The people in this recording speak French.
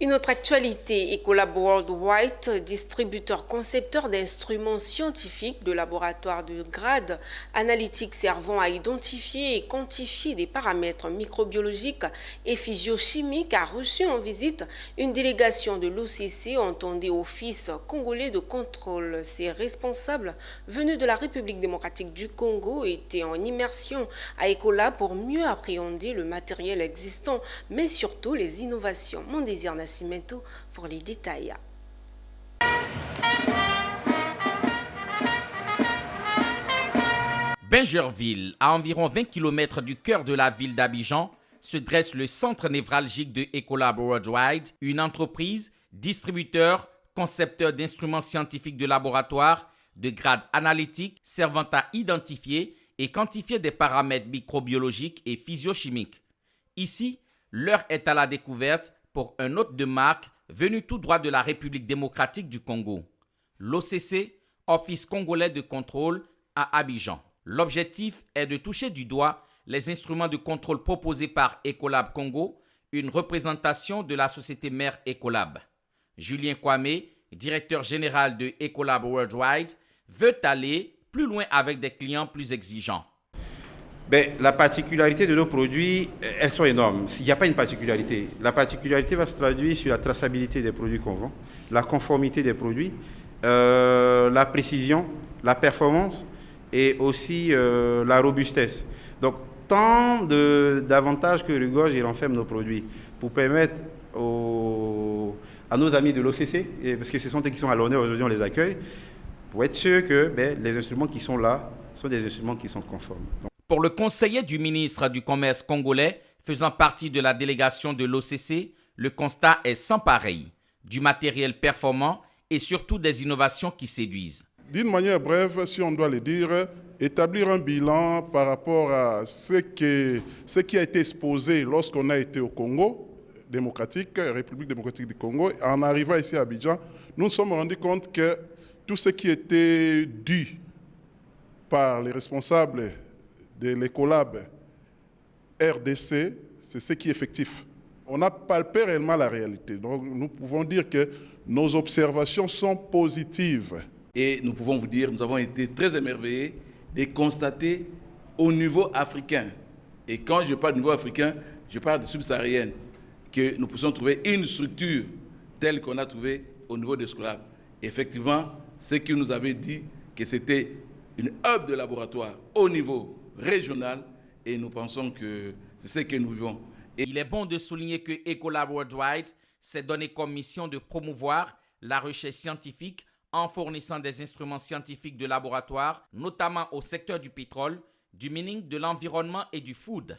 Une autre actualité, Ecolab Worldwide, distributeur concepteur d'instruments scientifiques de laboratoire de grade analytique servant à identifier et quantifier des paramètres microbiologiques et physiochimiques, a reçu en visite une délégation de l'OCC, entendez Office congolais de contrôle. Ces responsables venus de la République démocratique du Congo étaient en immersion à Ecolab pour mieux appréhender le matériel existant, mais surtout les innovations. Mon désir Nascimento pour les détails. Bingerville, à environ 20 km du cœur de la ville d'Abidjan, se dresse le centre névralgique de Ecolab Worldwide, une entreprise, distributeur, concepteur d'instruments scientifiques de laboratoire, de grade analytique servant à identifier et quantifier des paramètres microbiologiques et physiochimiques. Ici, l'heure est à la découverte pour un hôte de marque venu tout droit de la République démocratique du Congo. L'OCC, Office congolais de contrôle à Abidjan. L'objectif est de toucher du doigt les instruments de contrôle proposés par Ecolab Congo, une représentation de la société mère Ecolab. Julien Kwame, directeur général de Ecolab Worldwide, veut aller plus loin avec des clients plus exigeants. La particularité de nos produits, elles sont énormes. Il n'y a pas une particularité. La particularité va se traduire sur la traçabilité des produits qu'on vend, la conformité des produits, la précision, la performance et aussi la robustesse. Donc, tant d'avantages que regorgent et renferment nos produits pour permettre à nos amis de l'OCC, parce que ce sont eux qui sont à l'honneur aujourd'hui, on les accueille, pour être sûr que les instruments qui sont là sont des instruments qui sont conformes. Pour le conseiller du ministre du Commerce congolais, faisant partie de la délégation de l'OCC, le constat est sans pareil. Du matériel performant et surtout des innovations qui séduisent. D'une manière brève, si on doit le dire, établir un bilan par rapport à ce qui a été exposé lorsqu'on a été au Congo démocratique, République démocratique du Congo, en arrivant ici à Abidjan, nous nous sommes rendus compte que tout ce qui était dû par les responsables de l'Ecolab RDC, c'est ce qui est effectif. On a palpé réellement la réalité. Donc nous pouvons dire que nos observations sont positives. Et nous pouvons vous dire, nous avons été très émerveillés de constater au niveau africain, et quand je parle du niveau africain, je parle de subsaharienne, que nous puissions trouver une structure telle qu'on a trouvé au niveau de Ecolab. Effectivement, ce qui nous avait dit que c'était une hub de laboratoire au niveau régional, et nous pensons que c'est ce que nous vivons. Et il est bon de souligner que Ecolab Worldwide s'est donné comme mission de promouvoir la recherche scientifique en fournissant des instruments scientifiques de laboratoire, notamment au secteur du pétrole, du mining, de l'environnement et du food.